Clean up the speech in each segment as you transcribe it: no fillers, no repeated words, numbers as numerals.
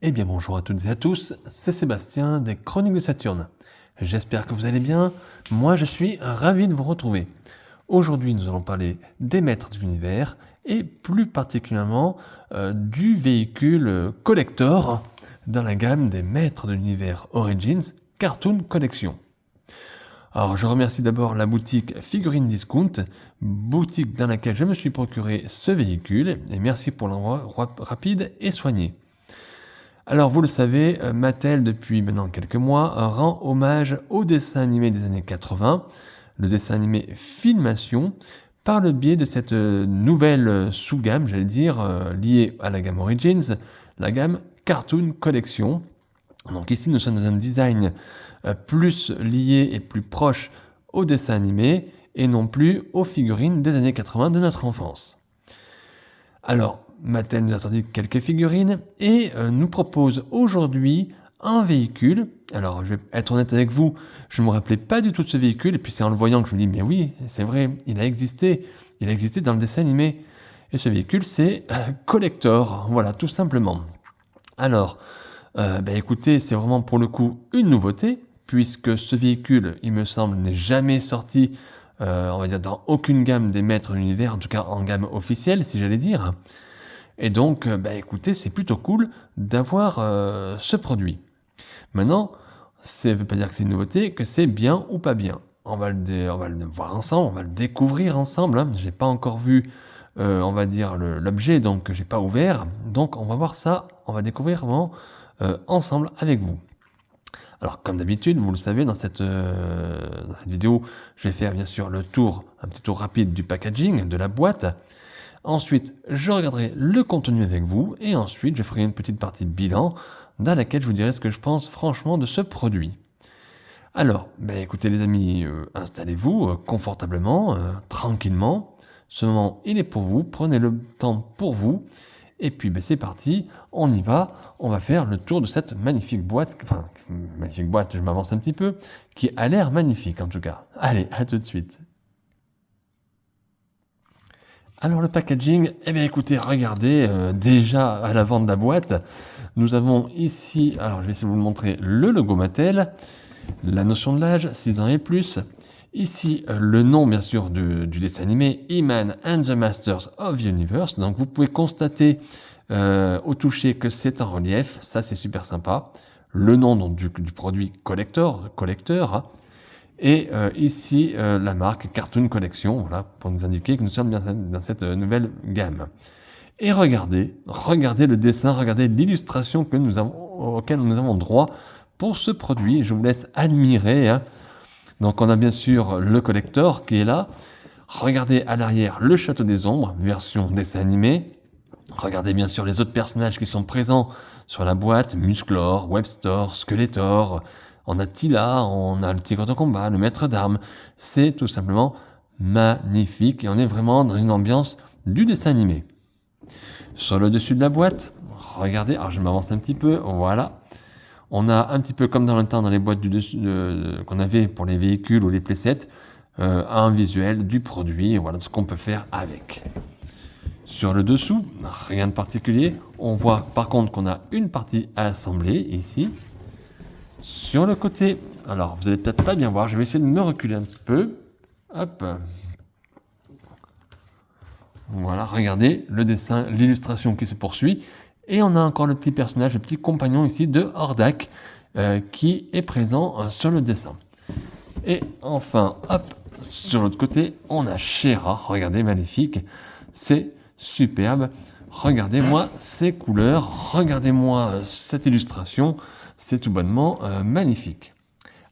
Eh bien bonjour à toutes et à tous, c'est Sébastien des Chroniques de Saturne. J'espère que vous allez bien, moi je suis ravi de vous retrouver. Aujourd'hui nous allons parler des maîtres de l'univers et plus particulièrement du véhicule collector dans la gamme des maîtres de l'univers Origins Cartoon Collection. Alors je remercie d'abord la boutique Figurine Discount, boutique dans laquelle je me suis procuré ce véhicule et merci pour l'envoi rapide et soigné. Alors vous le savez, Mattel depuis maintenant quelques mois rend hommage au dessin animé des années 80, le dessin animé Filmation, par le biais de cette nouvelle sous-gamme, j'allais dire, liée à la gamme Origins, la gamme Cartoon Collection. Donc ici nous sommes dans un design plus lié et plus proche au dessin animé et non plus aux figurines des années 80 de notre enfance. Alors, Mattel nous a sorti quelques figurines et nous propose aujourd'hui un véhicule. Alors, je vais être honnête avec vous, je ne me rappelais pas du tout de ce véhicule, et puis c'est en le voyant que je me dis, mais oui, c'est vrai, il a existé dans le dessin animé. Et ce véhicule, c'est Collector, voilà, tout simplement. Alors, écoutez, c'est vraiment pour le coup une nouveauté, puisque ce véhicule, il me semble, n'est jamais sorti, on va dire, dans aucune gamme des maîtres de l'univers, en tout cas en gamme officielle, si j'allais dire. Et donc, écoutez, c'est plutôt cool d'avoir ce produit. Maintenant, ça ne veut pas dire que c'est une nouveauté, que c'est bien ou pas bien. On va le voir ensemble, on va le découvrir ensemble. Hein. Je n'ai pas encore vu, on va dire, l'objet, donc je n'ai pas ouvert. Donc, on va voir ça, on va découvrir vraiment ensemble avec vous. Alors, comme d'habitude, vous le savez, dans cette vidéo, je vais faire bien sûr un petit tour rapide du packaging, de la boîte. Ensuite, je regarderai le contenu avec vous et ensuite, je ferai une petite partie bilan dans laquelle je vous dirai ce que je pense franchement de ce produit. Alors, écoutez les amis, installez-vous confortablement, tranquillement. Ce moment, il est pour vous. Prenez le temps pour vous. Et puis, c'est parti. On y va. On va faire le tour de cette magnifique boîte. Enfin, magnifique boîte, je m'avance un petit peu. Qui a l'air magnifique en tout cas. Allez, à tout de suite. Alors le packaging, écoutez, regardez, déjà à l'avant de la boîte, nous avons ici, alors je vais essayer de vous le montrer, le logo Mattel, la notion de l'âge, 6 ans et plus, ici le nom bien sûr du dessin animé, He-Man and the Masters of the Universe, donc vous pouvez constater au toucher que c'est en relief, ça c'est super sympa, le nom donc, du produit collector, hein. Et ici, la marque Cartoon Collection, voilà, pour nous indiquer que nous sommes bien dans cette nouvelle gamme. Et regardez le dessin, regardez l'illustration auquel nous avons droit pour ce produit. Je vous laisse admirer. Hein. Donc on a bien sûr le collector qui est là. Regardez à l'arrière le Château des Ombres, version dessin animé. Regardez bien sûr les autres personnages qui sont présents sur la boîte, Musclor, Webstor, Skeletor. On a Tila, on a le tigre de combat, le maître d'armes. C'est tout simplement magnifique et on est vraiment dans une ambiance du dessin animé. Sur le dessus de la boîte, regardez, alors je m'avance un petit peu, voilà. On a un petit peu comme dans le temps dans les boîtes qu'on avait pour les véhicules ou les playsets, un visuel du produit, voilà ce qu'on peut faire avec. Sur le dessous, rien de particulier. On voit par contre qu'on a une partie à assembler ici. Sur le côté, alors vous allez peut-être pas bien voir, je vais essayer de me reculer un petit peu. Hop. Voilà, regardez le dessin, l'illustration qui se poursuit. Et on a encore le petit personnage, le petit compagnon ici de Hordak qui est présent sur le dessin. Et enfin, hop, sur l'autre côté, on a She-Ra, regardez, magnifique. C'est superbe. Regardez-moi ces couleurs, regardez-moi cette illustration. C'est tout bonnement magnifique.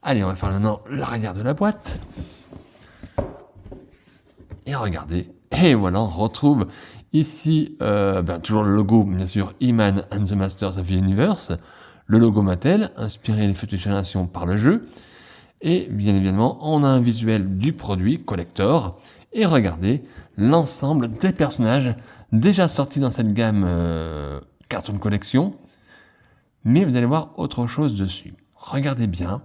Allez, on va faire maintenant l'arrière de la boîte. Et regardez, et voilà, on retrouve ici toujours le logo, bien sûr, He-Man and the Masters of the Universe, le logo Mattel, inspiré les futures générations par le jeu, et bien évidemment, on a un visuel du produit collector, et regardez l'ensemble des personnages déjà sortis dans cette gamme Cartoon Collection, mais vous allez voir autre chose dessus. Regardez bien.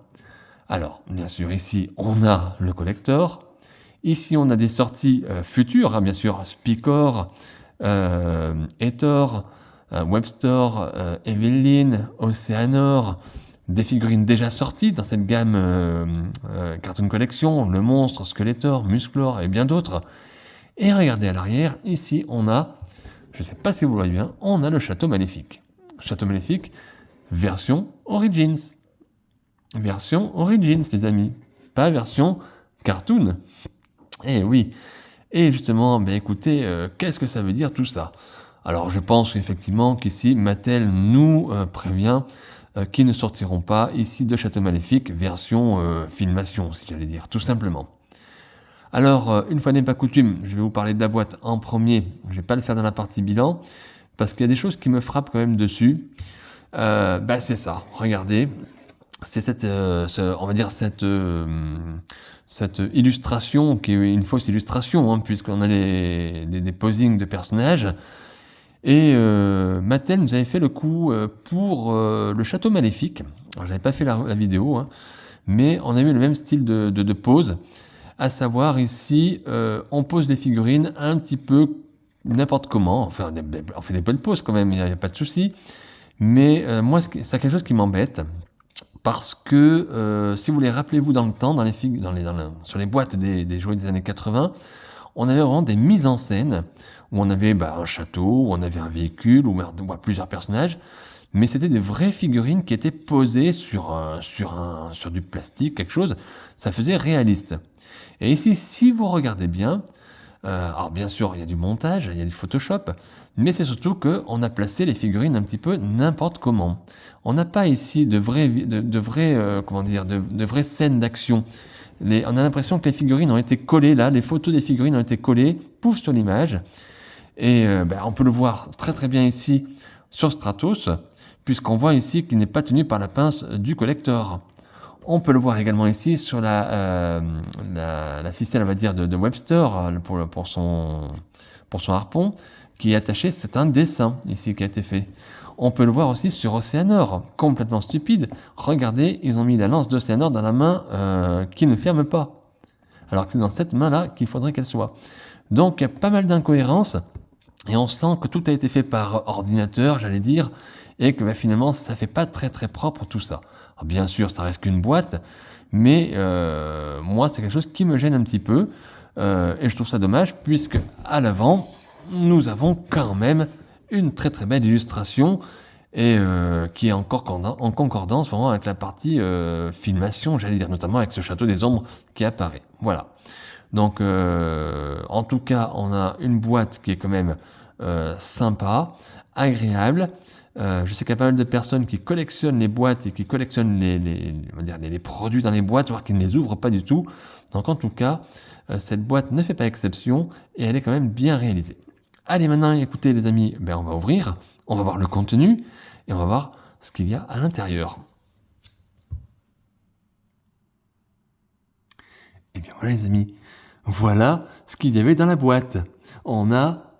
Alors, bien sûr, ici, on a le collector. Ici, on a des sorties futures, hein, bien sûr, Spikor, Hathor, Webster, Evelyn, Oceanor, des figurines déjà sorties dans cette gamme Cartoon Collection, le Monstre, Skeletor, Musclor et bien d'autres. Et regardez à l'arrière, ici on a, je ne sais pas si vous le voyez bien, on a le Château Maléfique. Château Maléfique, version Origins. Version Origins, les amis. Pas version Cartoon. Eh oui. Et justement, écoutez, qu'est-ce que ça veut dire tout ça? Alors je pense effectivement qu'ici, Mattel nous prévient qu'ils ne sortiront pas ici de Château Maléfique version filmation, si j'allais dire, tout simplement. Alors, une fois n'est pas coutume, je vais vous parler de la boîte en premier. Je ne vais pas le faire dans la partie bilan, parce qu'il y a des choses qui me frappent quand même dessus. C'est ça, regardez. C'est cette, on va dire cette illustration, qui est une fausse illustration, hein, puisqu'on a des posings de personnages. Et Mattel nous avait fait le coup pour le Château Maléfique. Alors, j'avais pas fait la vidéo, hein, mais on a eu le même style de pose. À savoir ici, on pose les figurines un petit peu n'importe comment. Enfin, on fait des belles poses quand même, il n'y a pas de souci. Mais moi, c'est quelque chose qui m'embête. Parce que, si vous les rappelez-vous dans le temps, sur les boîtes des jouets des années 80, on avait vraiment des mises en scène où on avait un château, où on avait un véhicule, où plusieurs personnages. Mais c'était des vraies figurines qui étaient posées sur du plastique, quelque chose. Ça faisait réaliste. Et ici, si vous regardez bien, alors bien sûr, il y a du montage, il y a du Photoshop, mais c'est surtout qu'on a placé les figurines un petit peu n'importe comment. On n'a pas ici de vraies scènes d'action. On a l'impression que les figurines ont été collées là, les photos des figurines ont été collées, pouf, sur l'image. Et on peut le voir très très bien ici sur Stratos, puisqu'on voit ici qu'il n'est pas tenu par la pince du collector. On peut le voir également ici sur la ficelle, on va dire, de Webster pour son harpon qui est attaché. C'est un dessin ici qui a été fait. On peut le voir aussi sur Oceanor, complètement stupide. Regardez, ils ont mis la lance d'Oceanor dans la main qui ne ferme pas. Alors que c'est dans cette main-là qu'il faudrait qu'elle soit. Donc il y a pas mal d'incohérences et on sent que tout a été fait par ordinateur, j'allais dire, et que finalement ça fait pas très très propre tout ça. Alors, bien sûr, ça reste qu'une boîte, mais moi c'est quelque chose qui me gêne un petit peu et je trouve ça dommage puisque à l'avant nous avons quand même une très très belle illustration et qui est en concordance vraiment avec la partie filmation, j'allais dire, notamment avec ce château des ombres qui apparaît. Voilà. Donc en tout cas, on a une boîte qui est quand même sympa, agréable. Je sais qu'il y a pas mal de personnes qui collectionnent les boîtes et qui collectionnent les produits dans les boîtes, voire qui ne les ouvrent pas du tout. Donc en tout cas, cette boîte ne fait pas exception et elle est quand même bien réalisée. Allez, maintenant, écoutez les amis, on va ouvrir, on va voir le contenu et on va voir ce qu'il y a à l'intérieur. Et bien voilà les amis, voilà ce qu'il y avait dans la boîte. On a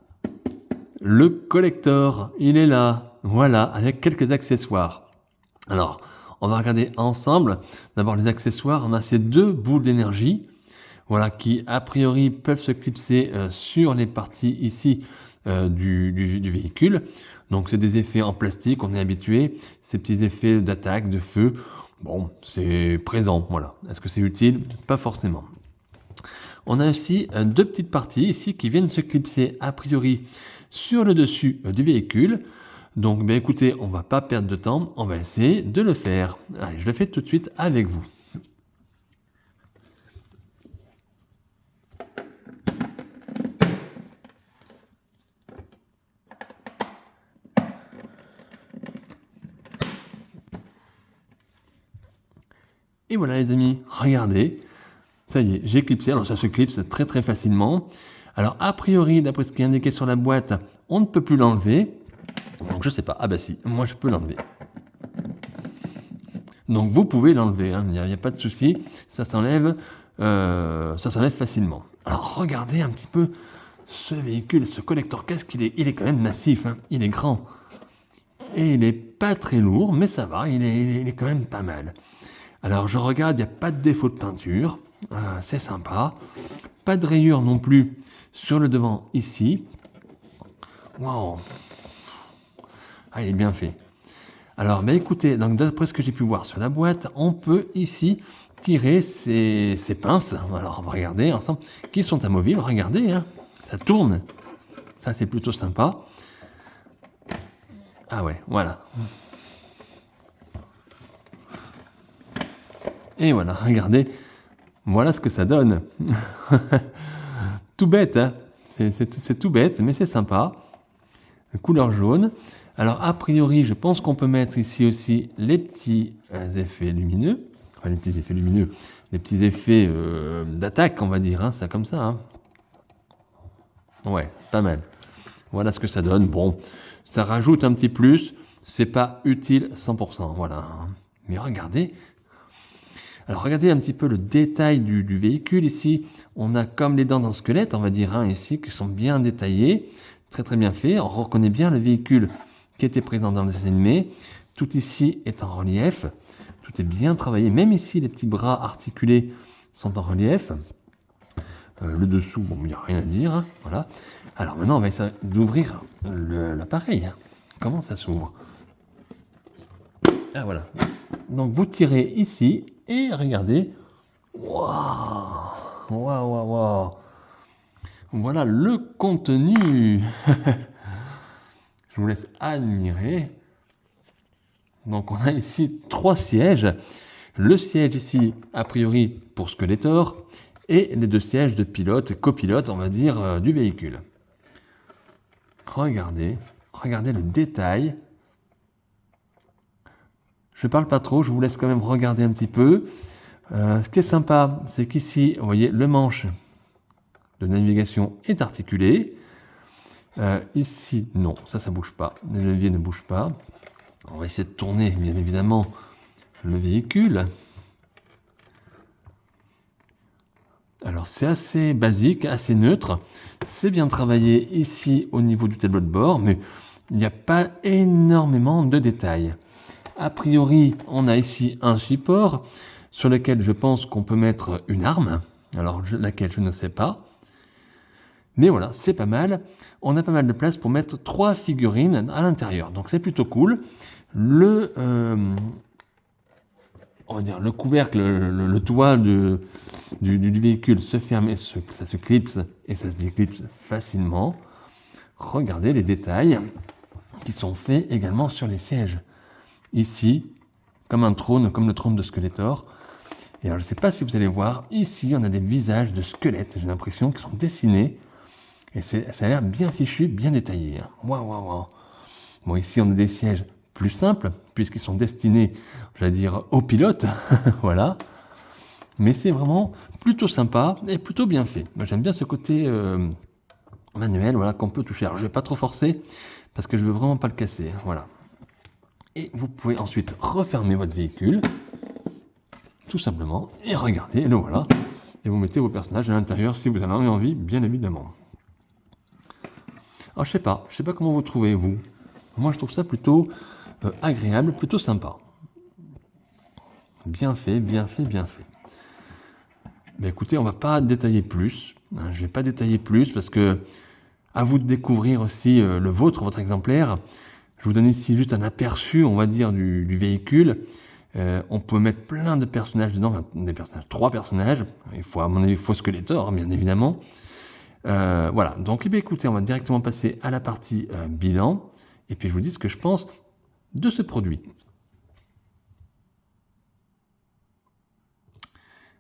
le collector, il est là. Voilà, avec quelques accessoires. Alors, on va regarder ensemble. D'abord les accessoires, on a ces deux boules d'énergie, voilà, qui a priori peuvent se clipser sur les parties ici du véhicule. Donc c'est des effets en plastique, on est habitué. Ces petits effets d'attaque, de feu, bon, c'est présent, voilà. Est-ce que c'est utile? Pas forcément. On a aussi deux petites parties ici qui viennent se clipser a priori sur le dessus du véhicule. Donc écoutez, on va pas perdre de temps, on va essayer de le faire. Allez, je le fais tout de suite avec vous. Et voilà les amis, regardez, ça y est, j'ai clipsé. Alors ça se clipse très très facilement. Alors a priori, d'après ce qui est indiqué sur la boîte, on ne peut plus l'enlever. Donc je sais pas, ah bah si, moi je peux l'enlever. Donc vous pouvez l'enlever, il n'y a pas de souci, ça s'enlève facilement. Alors regardez un petit peu ce véhicule, ce collector, qu'est-ce qu'il est? Il est quand même massif, hein, il est grand. Et il est pas très lourd, mais ça va, il est quand même pas mal. Alors je regarde, il n'y a pas de défaut de peinture, c'est sympa. Pas de rayures non plus sur le devant ici. Waouh! Ah, il est bien fait. Alors, écoutez, donc d'après ce que j'ai pu voir sur la boîte, on peut ici tirer ces pinces. Alors, on va regarder ensemble, qui sont amovibles. Regardez, hein, ça tourne. Ça, c'est plutôt sympa. Ah ouais, voilà. Et voilà, regardez, voilà ce que ça donne. Tout bête, hein, c'est tout bête, mais c'est sympa. Couleur jaune. Alors, a priori, je pense qu'on peut mettre ici aussi les petits effets lumineux. Enfin, les petits effets lumineux, les petits effets d'attaque, on va dire, hein, ça comme ça. Hein. Ouais, pas mal. Voilà ce que ça donne. Bon, ça rajoute un petit plus. C'est pas utile 100%. Voilà. Mais regardez. Alors, regardez un petit peu le détail du véhicule. Ici, on a comme les dents d'un squelette, on va dire, hein, ici, qui sont bien détaillées. Très, très bien fait. On reconnaît bien le véhicule qui était présent dans le dessin animé. Tout ici est en relief. Tout est bien travaillé. Même ici, les petits bras articulés sont en relief. Le dessous, bon, il n'y a rien à dire. Hein, voilà. Alors maintenant, on va essayer d'ouvrir l'appareil. Comment ça s'ouvre? Ah voilà. Donc vous tirez ici et regardez. Waouh! Waouh, waouh, waouh! Voilà le contenu. Je vous laisse admirer. Donc on a ici 3 sièges. Le siège ici, a priori, pour Skeletor, et les 2 sièges de pilote et copilote, on va dire, du véhicule. Regardez le détail. Je ne parle pas trop, je vous laisse quand même regarder un petit peu. Ce qui est sympa, c'est qu'ici, vous voyez, le manche de navigation est articulé. Ici, non, ça ne bouge pas. Les leviers ne bougent pas. On va essayer de tourner, bien évidemment, le véhicule. Alors, c'est assez basique, assez neutre. C'est bien travaillé ici au niveau du tableau de bord, mais il n'y a pas énormément de détails. A priori, on a ici un support sur lequel je pense qu'on peut mettre une arme. Alors, laquelle je ne sais pas. Mais voilà, c'est pas mal. On a pas mal de place pour mettre 3 figurines à l'intérieur. Donc, c'est plutôt cool. On va dire, le couvercle, le toit du véhicule se ferme et ça se clipse et ça se déclipse facilement. Regardez les détails qui sont faits également sur les sièges. Ici, comme un trône, comme le trône de Skeletor. Et alors, je ne sais pas si vous allez voir, ici, on a des visages de squelettes, j'ai l'impression, qui sont dessinés. Et ça a l'air bien fichu, bien détaillé. Waouh, waouh, waouh. Bon, ici, on a des sièges plus simples, puisqu'ils sont destinés, j'allais dire, aux pilotes. Voilà. Mais c'est vraiment plutôt sympa et plutôt bien fait. Moi, j'aime bien ce côté manuel, voilà, qu'on peut toucher. Alors, je ne vais pas trop forcer, parce que je ne veux vraiment pas le casser. Voilà. Et vous pouvez ensuite refermer votre véhicule, tout simplement, et regardez, le voilà. Et vous mettez vos personnages à l'intérieur si vous en avez envie, bien évidemment. Alors, je sais pas comment vous trouvez, vous. Moi, je trouve ça plutôt agréable, plutôt sympa. Bien fait, bien fait, bien fait. Ben, écoutez, on va pas détailler plus. Hein, je vais pas détailler plus parce que à vous de découvrir aussi le vôtre, votre exemplaire. Je vous donne ici juste un aperçu, on va dire, du véhicule. On peut mettre plein de personnages dedans, des personnages, 3 personnages. Il faut, à mon avis, il faut Skeletor, bien évidemment. Voilà, donc écoutez, on va directement passer à la partie bilan. Et puis je vous dis ce que je pense de ce produit.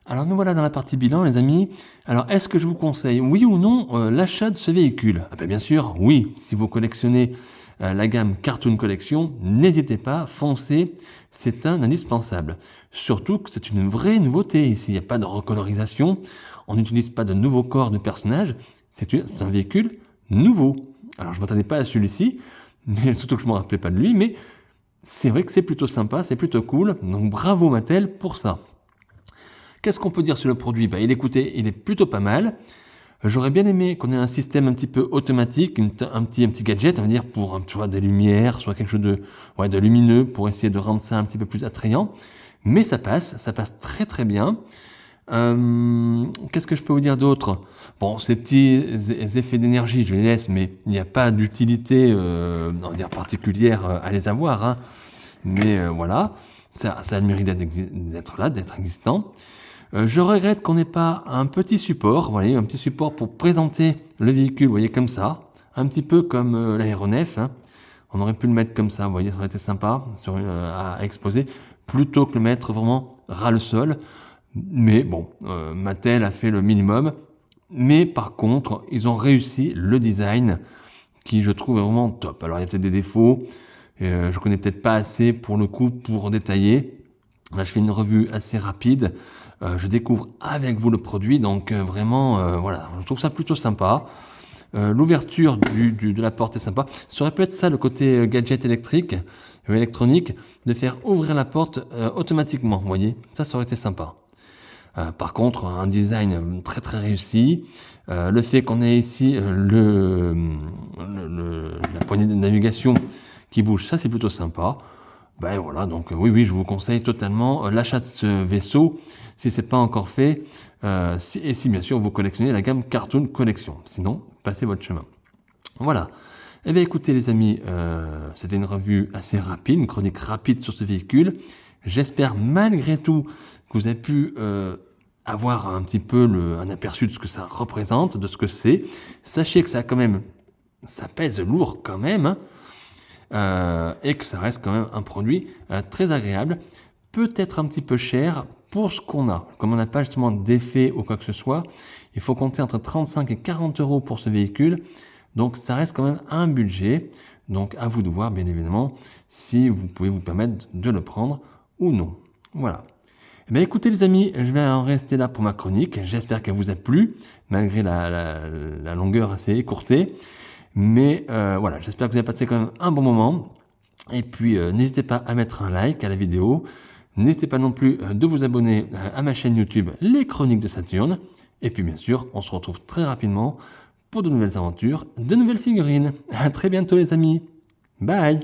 Alors nous voilà dans la partie bilan, les amis. Alors est-ce que je vous conseille, oui ou non, l'achat de ce véhicule? Ah ben, bien sûr, oui. Si vous collectionnez la gamme Cartoon Collection, n'hésitez pas, foncez, c'est un indispensable. Surtout que c'est une vraie nouveauté ici, il n'y a pas de recolorisation, on n'utilise pas de nouveaux corps de personnages, c'est un véhicule nouveau. Alors je ne m'attendais pas à celui-ci, mais surtout que je ne me rappelais pas de lui, mais c'est vrai que c'est plutôt sympa, c'est plutôt cool, donc bravo Mattel pour ça. Qu'est-ce qu'on peut dire sur le produit? Il est plutôt pas mal. J'aurais bien aimé qu'on ait un système un petit peu automatique, un petit gadget, on va dire, pour des lumières, soit quelque chose de lumineux, pour essayer de rendre ça un petit peu plus attrayant. Mais ça passe très très bien. Qu'est-ce que je peux vous dire d'autre? Bon, ces petits effets d'énergie, je les laisse, mais il n'y a pas d'utilité on va dire particulière à les avoir, hein. Mais voilà, ça a le mérite d'être là, d'être existant. Je regrette qu'on n'ait pas un petit support, voilà, un petit support pour présenter le véhicule, vous voyez, comme ça, un petit peu comme l'aéronef, hein. On aurait pu le mettre comme ça, vous voyez, ça aurait été sympa à exposer, plutôt que le mettre vraiment ras le sol. Mais bon, Mattel a fait le minimum. Mais par contre, ils ont réussi le design qui, je trouve, est vraiment top. Alors, il y a peut-être des défauts. Je connais peut-être pas assez pour le coup pour détailler. Là, je fais une revue assez rapide. Je découvre avec vous le produit. Donc, vraiment, voilà, je trouve ça plutôt sympa. L'ouverture de la porte est sympa. Ça aurait pu être ça, le côté gadget électrique, électronique, de faire ouvrir la porte automatiquement. Vous voyez, ça aurait été sympa. Par contre, un design très très réussi. Le fait qu'on ait ici la poignée de navigation qui bouge, ça c'est plutôt sympa. Ben voilà, donc oui, je vous conseille totalement l'achat de ce vaisseau si c'est pas encore fait. Si bien sûr vous collectionnez la gamme Cartoon Collection. Sinon, passez votre chemin. Voilà. Eh bien écoutez les amis, c'était une revue assez rapide, une chronique rapide sur ce véhicule. J'espère malgré tout que vous avez pu avoir un petit peu un aperçu de ce que ça représente, de ce que c'est. Sachez que ça pèse lourd quand même, hein, et que ça reste quand même un produit très agréable, peut-être un petit peu cher pour ce qu'on a. Comme on n'a pas justement d'effet ou quoi que ce soit, il faut compter entre 35 et 40 euros pour ce véhicule. Donc ça reste quand même un budget. Donc à vous de voir bien évidemment si vous pouvez vous permettre de le prendre ou non. Voilà. Eh bien, écoutez les amis, je vais en rester là pour ma chronique. J'espère qu'elle vous a plu, malgré la longueur assez écourtée. Mais voilà, j'espère que vous avez passé quand même un bon moment. Et puis, n'hésitez pas à mettre un like à la vidéo. N'hésitez pas non plus de vous abonner à ma chaîne YouTube Les Chroniques de Saturne. Et puis, bien sûr, on se retrouve très rapidement pour de nouvelles aventures, de nouvelles figurines. À très bientôt les amis. Bye!